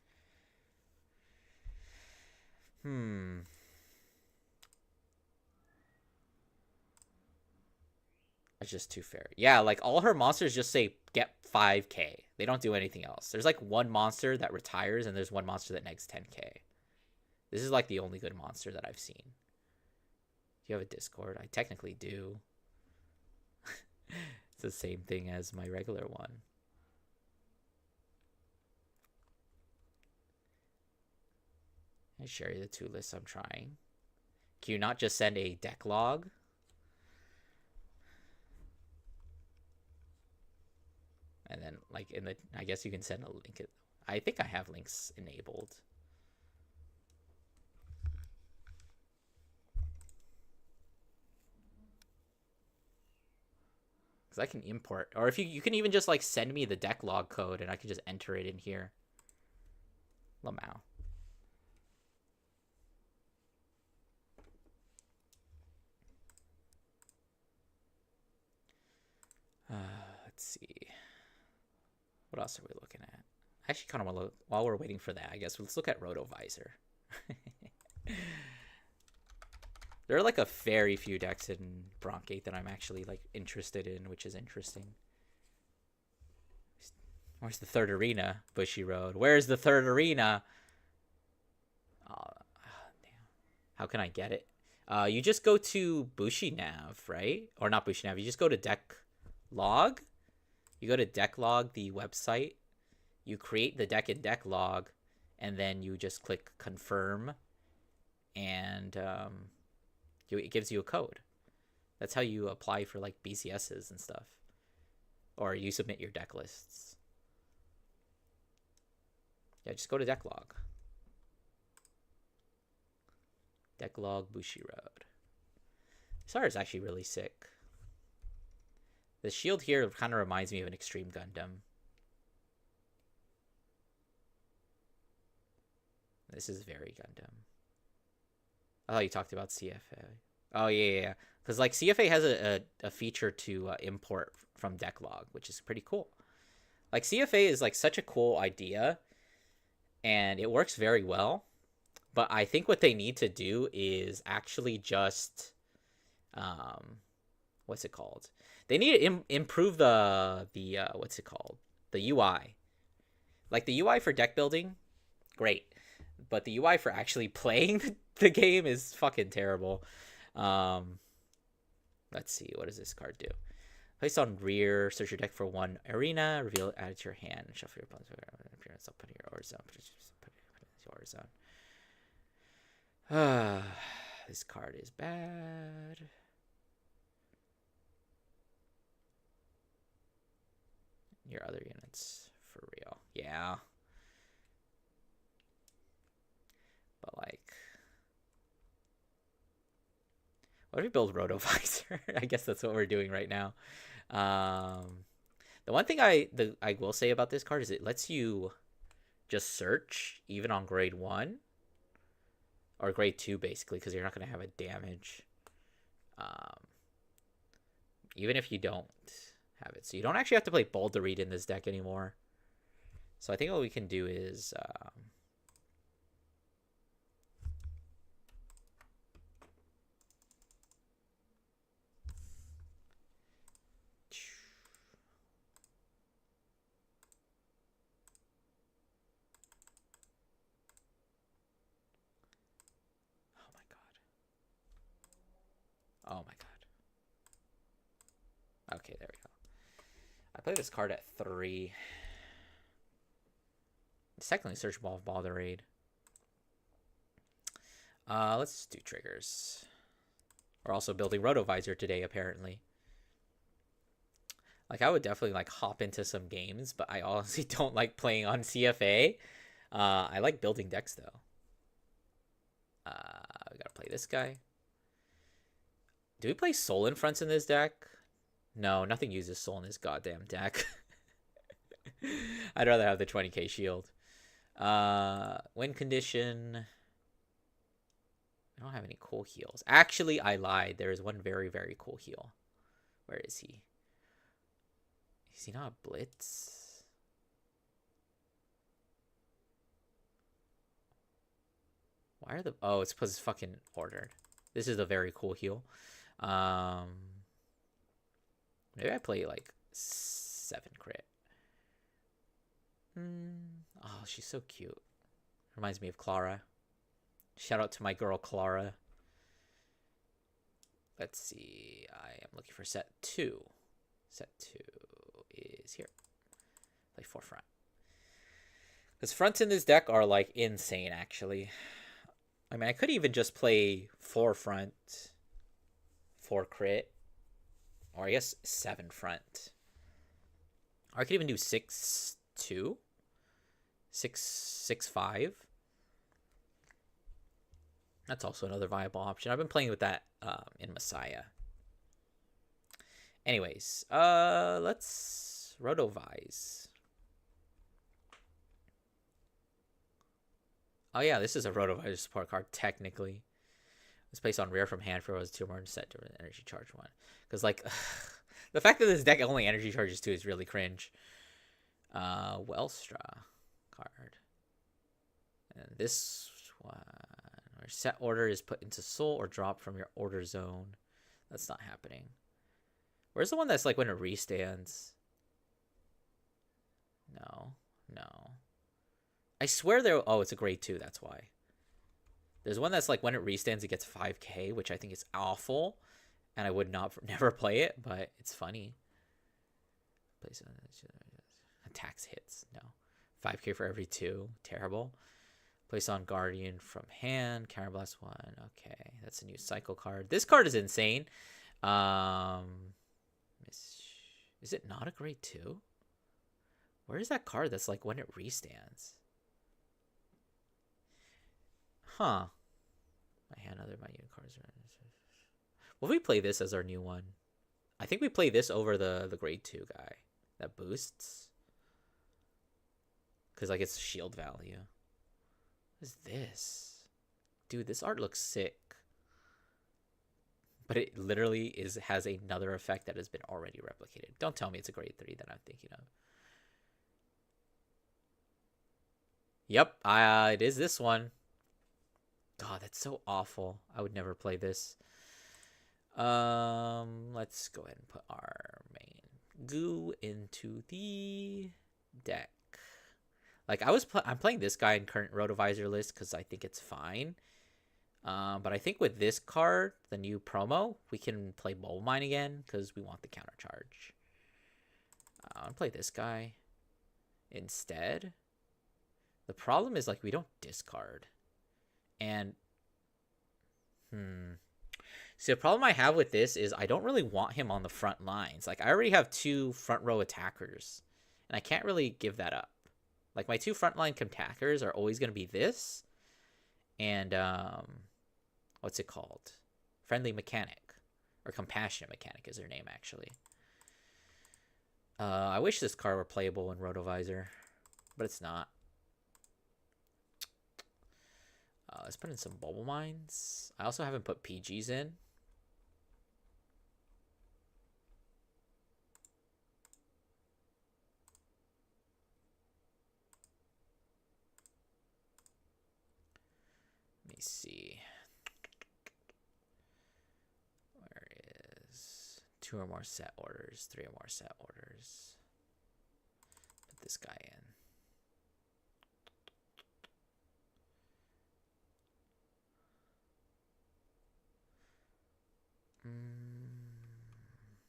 That's just too fair. Yeah, like, all her monsters just say, get 5k. They don't do anything else. There's, like, one monster that retires, and there's one monster that negs 10k. This is, like, the only good monster that I've seen. Do you have a Discord? I technically do. It's the same thing as my regular one. I share you the 2 lists I'm trying. Can you not just send a deck log? And then, like, in the, I guess you can send a link. I think I have links enabled. Because I can import, or if you can even just, like, send me the deck log code and I can just enter it in here. Lamau. Let's see. What else are we looking at? I actually kind of want to look, while we're waiting for that, I guess, let's look at Rotovisor. There are, like, a very few decks in Broncgate that I'm actually, like, interested in, which is interesting. Where's the 3rd arena? Bushy Road. Where's the 3rd arena? Oh, damn. How can I get it? You just go to Bushi Nav, right? Or not Bushi Nav. You just go to Deck Log. You go to Deck Log, the website. You create the deck in Deck Log, and then you just click Confirm, and it gives you a code. That's how you apply for, like, BCSs and stuff. Or you submit your deck lists. Yeah, just go to Deck Log. Deck Log Bushi Road. This art is actually really sick. The shield here kind of reminds me of an Extreme Gundam. This is very Gundam. Oh, you talked about CFA. Oh, yeah. Because, like, CFA has a feature to import from Deck Log, which is pretty cool. Like, CFA is, like, such a cool idea, and it works very well. But I think what they need to do is actually just, what's it called? They need to improve the what's it called? The UI. Like, the UI for deck building, great. But the UI for actually playing the game is fucking terrible. Let's see, what does this card do? Place on rear, search your deck for 1 arena, reveal it, add it to your hand, shuffle your opponent's appearance, put it in your order zone, put it in your order zone. This card is bad. Your other units, for real. Yeah. What if we build Rotovisor? I guess that's what we're doing right now. The one thing I will say about this card is it lets you just search even on grade 1 or grade 2 basically, because you're not going to have a damage even if you don't have it. So you don't actually have to play Boulder Reed in this deck anymore. So I think what we can do is oh my god. Okay, there we go. I play this card at 3. It's technically Search Ball of Boulder Raid. Let's do triggers. We're also building Rotovisor today, apparently. Like, I would definitely, like, hop into some games, but I honestly don't like playing on CFA. I like building decks, though. We gotta play this guy. Do we play Soul in fronts in this deck? No, nothing uses Soul in this goddamn deck. I'd rather have the 20k shield. Win condition. I don't have any cool heals. Actually, I lied. There is one very, very cool heal. Where is he? Is he not a Blitz? Why are the... Oh, it's because it's fucking ordered. This is a very cool heal. Maybe I play like 7 crit. Oh, she's so cute. Reminds me of Clara. Shout out to my girl Clara. Let's see. I am looking for set 2. Set 2 is here. Play 4 front. Because fronts in this deck are like insane, actually. I mean, I could even just play 4 front, 4 crit, or I guess 7 front. Or I could even do 6-2, 6-5. That's also another viable option. I've been playing with that in Messiah. Anyways, let's Rotovise. Oh yeah, this is a Rotovisor support card, technically. It's placed on rare from hand for was 2 more and set to an energy charge 1. Because, like, the fact that this deck only energy charges 2 is really cringe. Wellstra card. And this one, where set order is put into soul or dropped from your order zone. That's not happening. Where's the one that's like when it restands? No. I swear there... Oh, it's a grade 2, that's why. There's one that's like when it restands, it gets 5k, which I think is awful. And I would never play it, but it's funny. Attacks hits. No. 5k for every 2. Terrible. Place on Guardian from hand. Counterblast 1. Okay. That's a new cycle card. This card is insane. Is it not a grade 2? Where is that card that's like when it restands? Huh. My hand, other my unit cards. Will we play this as our new one? I think we play this over the grade 2 guy that boosts. Because, like, it's shield value. What is this? Dude, this art looks sick. But it literally has another effect that has been already replicated. Don't tell me it's a grade 3 that I'm thinking of. Yep, it is this one. God, that's so awful. I would never play this. Let's go ahead and put our main goo into the deck. Like, I'm playing this guy in current Rotovisor list because I think it's fine. But I think with this card, the new promo, we can play Mole Mine again because we want the counter charge. I'm going to play this guy instead. The problem is, like, we don't discard. And, so the problem I have with this is I don't really want him on the front lines. Like, I already have 2 front row attackers, and I can't really give that up. Like, my 2 frontline attackers are always going to be this and, what's it called? Friendly Mechanic. Or Compassionate Mechanic is their name, actually. I wish this card were playable in Rotovisor, but it's not. Let's put in some Bubble Mines. I also haven't put PGs in. Let me see. Where is 2 or more set orders, 3 or more set orders? Put this guy in.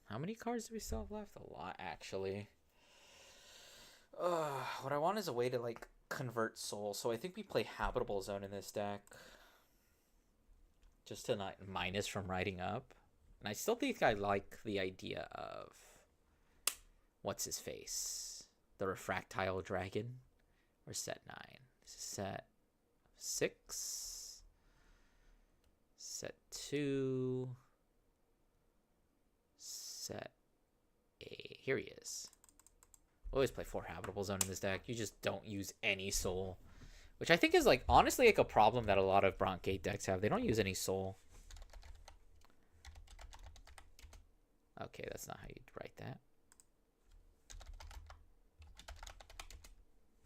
How many cards do we still have left? A lot, actually. What I want is a way to, like, convert soul. So I think we play Habitable Zone in this deck. Just to not minus from riding up. And I still think I like the idea of... What's his face? The Refractile Dragon. Or set 9. This is set 6. Set 2. Set 8. Here he is. Always play 4 Habitable Zone in this deck. You just don't use any soul. Which I think is, like, honestly, like, a problem that a lot of Broncate decks have. They don't use any soul. Okay, that's not how you'd write that.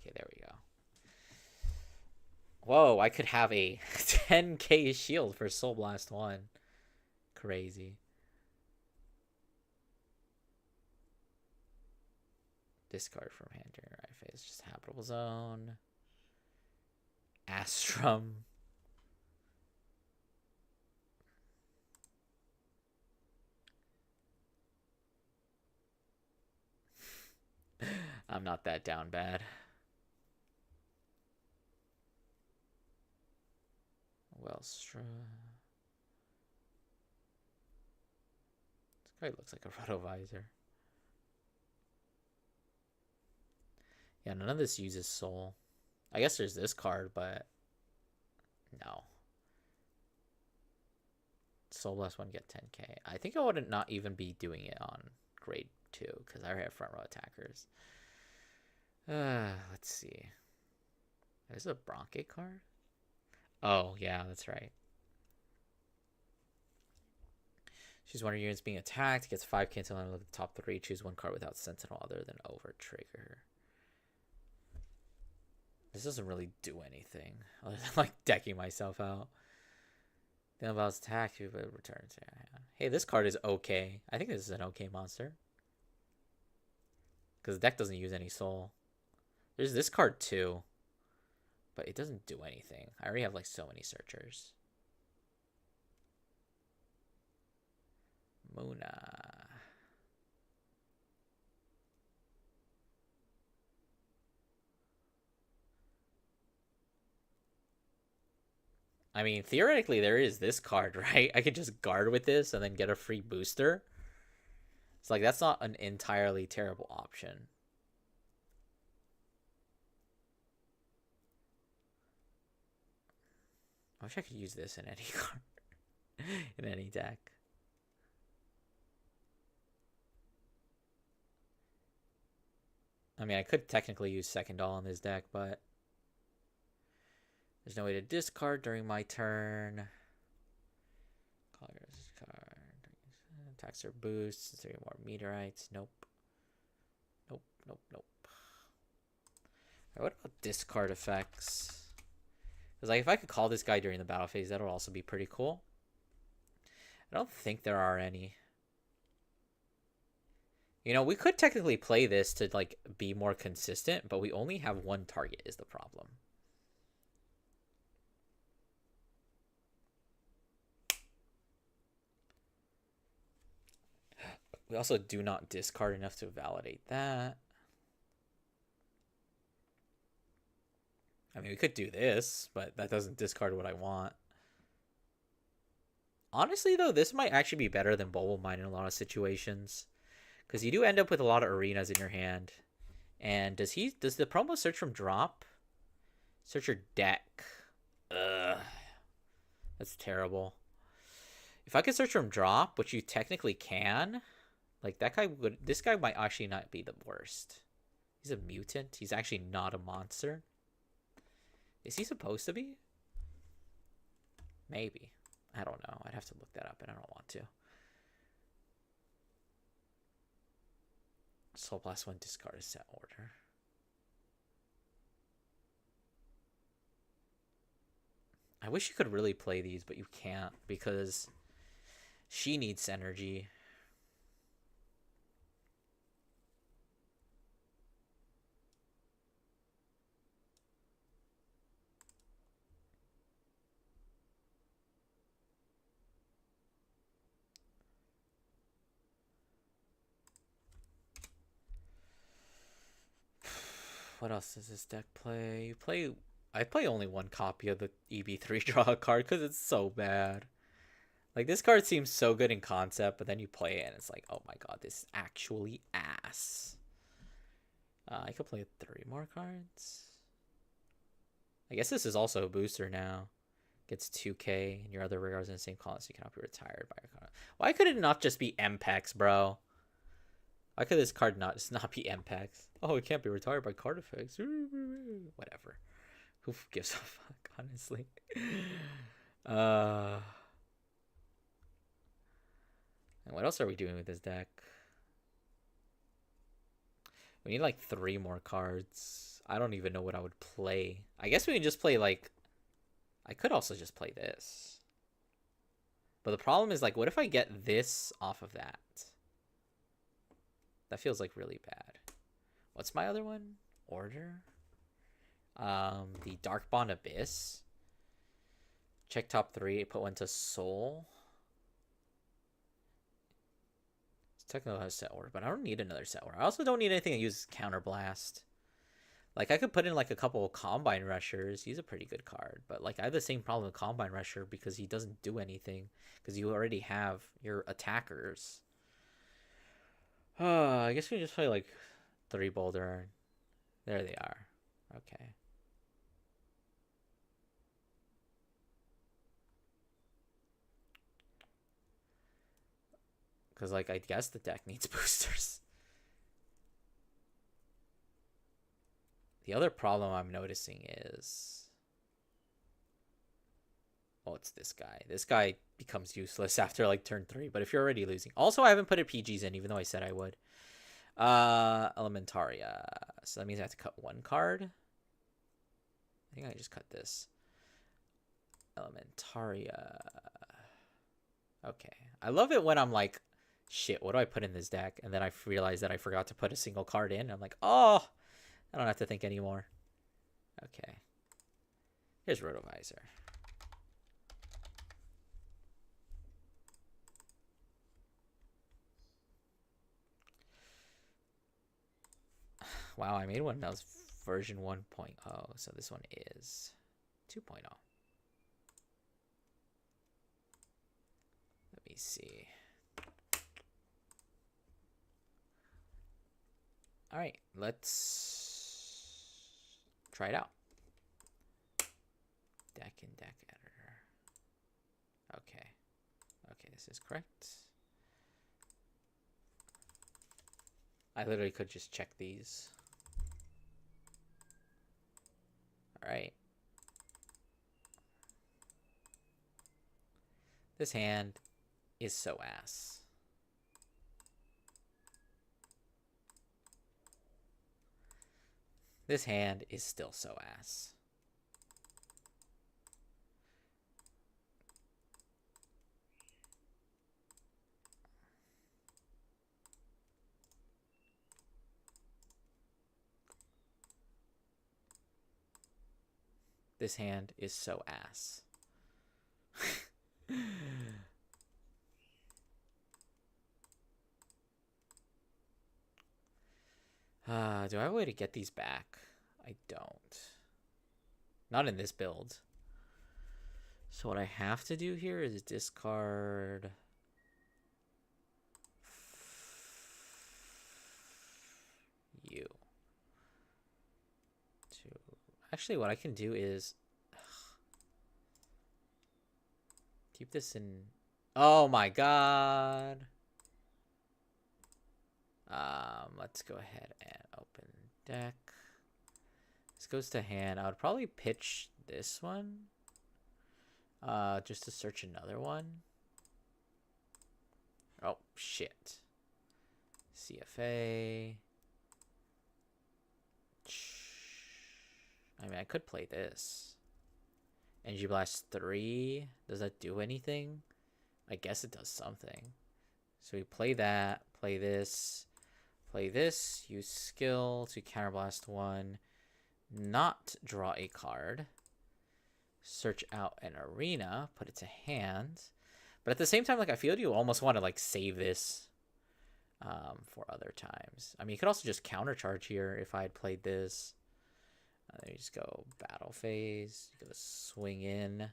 Okay, there we go. Whoa, I could have a 10k shield for Soul Blast 1. Crazy. Discard from hand during right phase. Just Habitable Zone. Astrum. I'm not that down bad. Wellstra. This guy looks like a Rotovisor. Yeah, none of this uses soul. I guess there's this card, but no. Soul Blast 1 get 10k. I think I wouldn't not even be doing it on grade 2 because I already have front row attackers. Let's see. Is this a Broncate card? Oh, yeah, that's right. Choose one of your units being attacked. Gets 5k until I look at the top 3. Choose one card without Sentinel other than over trigger. This doesn't really do anything other than, like, decking myself out. Then about attack, but returns. Yeah. Hey, this card is okay. I think this is an okay monster. Because the deck doesn't use any soul. There's this card too. But it doesn't do anything. I already have, like, so many searchers. Muna. I mean, theoretically, there is this card, right? I could just guard with this and then get a free booster. It's like, that's not an entirely terrible option. I wish I could use this in any card. In any deck. I mean, I could technically use Second Doll on this deck, but there's no way to discard during my turn. Card. Attacks or boosts. Is there more meteorites? Nope. Nope. Right, what about discard effects? Because, like, if I could call this guy during the battle phase, that would also be pretty cool. I don't think there are any. You know, we could technically play this to, like, be more consistent, but we only have one target is the problem. We also do not discard enough to validate that. I mean, we could do this, but that doesn't discard what I want. Honestly, though, this might actually be better than Bubble Mine in a lot of situations. Because you do end up with a lot of arenas in your hand. And does the promo search from drop? Search your deck. Ugh. That's terrible. If I could search from drop, which you technically can, like that guy would. This guy might actually not be the worst. He's a mutant. He's actually not a monster. Is he supposed to be? Maybe. I don't know. I'd have to look that up, and I don't want to. Soul Blast 1 discard a set order. I wish you could really play these, but you can't because she needs energy. What else does this deck play? I play only one copy of the EB3 draw a card because it's so bad. Like, this card seems so good in concept, but then you play it and it's like, oh my god, this is actually ass. I could play 3 more cards. I guess this is also a booster now. Gets 2k, and your other rares in the same column, so you cannot be retired by a card. Why could it not just be MPEX, bro? Why could this card not be MPEX? Oh, it can't be retired by card effects. Whatever. Who gives a fuck, honestly? And what else are we doing with this deck? We need like 3 more cards. I don't even know what I would play. I guess we can just play like... I could also just play this. But the problem is, like, what if I get this off of that? That feels like really bad. What's my other one? Order? The Dark Bond Abyss. Check top 3, put 1 to Soul. It's technically a set order, but I don't need another set order. I also don't need anything that uses Counterblast. Like, I could put in, like, a couple of Combine Rushers. He's a pretty good card. But, like, I have the same problem with Combine Rusher because he doesn't do anything. Because you already have your attackers. I guess we just play, like, 3 Boulder. There they are. Okay. Because, like, I guess the deck needs boosters. The other problem I'm noticing is... Oh, it's this guy. This guy becomes useless after, like, turn 3. But if you're already losing... Also, I haven't put PGs in, even though I said I would. Elementaria. So that means I have to cut 1 card. I think I just cut this. Elementaria. Okay. I love it when I'm like, shit, what do I put in this deck? And then I realize that I forgot to put a single card in. I'm like, oh, I don't have to think anymore. Okay. Here's Rotovisor. Wow, I made one that was version 1.0, so this one is 2.0. Let me see. All right, let's try it out. Deck and deck editor. Okay. Okay, this is correct. I literally could just check these. All right. This hand is so ass. This hand is still so ass. This hand is so ass. Do I have a way to get these back? I don't. Not in this build. So what I have to do here is discard... you. Actually, what I can do is... keep this in Oh my god. Let's go ahead and open deck. This goes to hand. I would probably pitch this one. Just to search another one. Oh, shit. CFA. I mean, I could play this. Energy Blast 3. Does that do anything? I guess it does something. So we play that, play this, use skill to counterblast 1, not draw a card, search out an arena, put it to hand. But at the same time, like, I feel you almost want to, like, save this for other times. I mean, you could also just countercharge here if I had played this. Then you just go battle phase, you go swing in,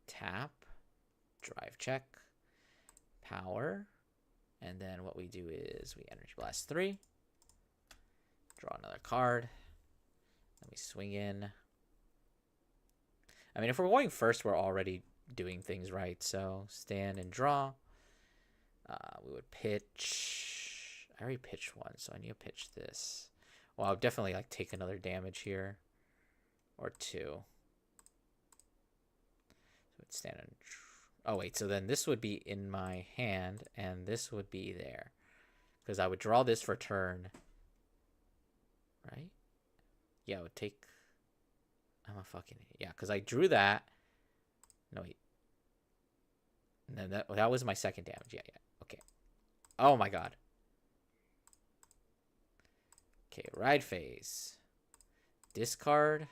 tap, drive check, power, and then what we do is we energy blast 3, draw another card, then we swing in. I mean, if we're going first, we're already doing things right. So stand and draw. We would pitch. I already pitched one, so I need to pitch this. Well, I would definitely like take another damage here, or 2. So it's stand and. Oh wait, so then this would be in my hand, and this would be there, because I would draw this for turn. Right? Yeah, I would take. I'm a fucking idiot. Yeah, because I drew that. No wait. And then that was my second damage. Yeah. Okay. Oh my god. Okay, ride phase. Discard.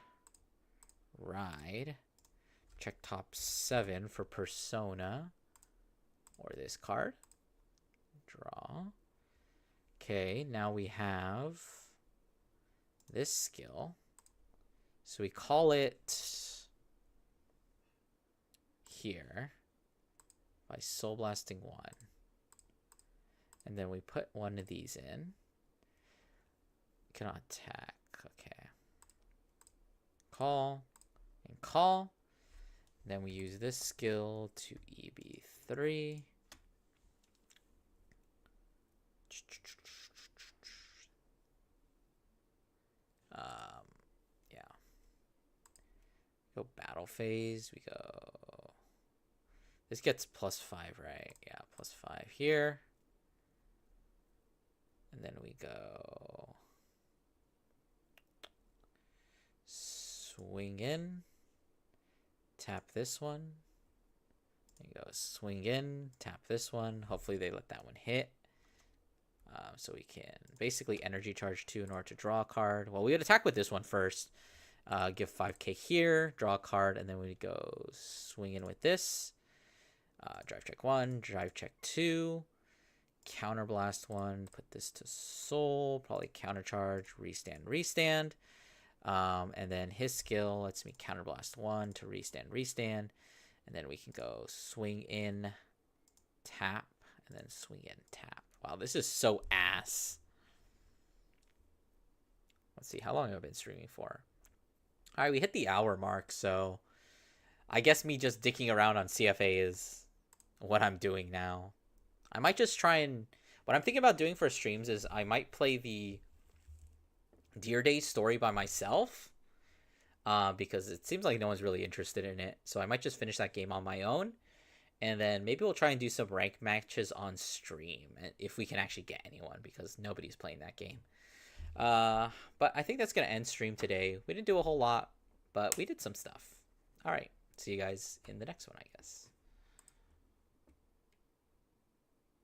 Ride. Check top 7 for persona. Or this card. Draw. Okay, now we have this skill. So we call it here by Soul Blasting 1. And then we put one of these in. Cannot attack. Okay. Call and call. And then we use this skill to EB3. Yeah. Go battle phase. We go. This gets +5, right? Yeah, +5 here. And then we go swing in, tap this one. There you go, swing in, tap this one. Hopefully they let that one hit. So we can basically energy charge 2 in order to draw a card. Well, we would attack with this one first. Give 5k here, draw a card, and then we go swing in with this. Drive check 1, drive check 2. Counterblast 1, put this to soul, probably countercharge, restand. And then his skill lets me counterblast 1 to restand. And then we can go swing in, tap, and then swing in, tap. Wow, this is so ass. Let's see, how long have I been streaming for? All right, we hit the hour mark, so I guess me just dicking around on CFA is what I'm doing now. I might just try and... What I'm thinking about doing for streams is I might play the Deer Days story by myself. Because it seems like no one's really interested in it. So I might just finish that game on my own. And then maybe we'll try and do some ranked matches on stream. If we can actually get anyone. Because nobody's playing that game. But I think that's going to end stream today. We didn't do a whole lot. But we did some stuff. Alright. See you guys in the next one, I guess.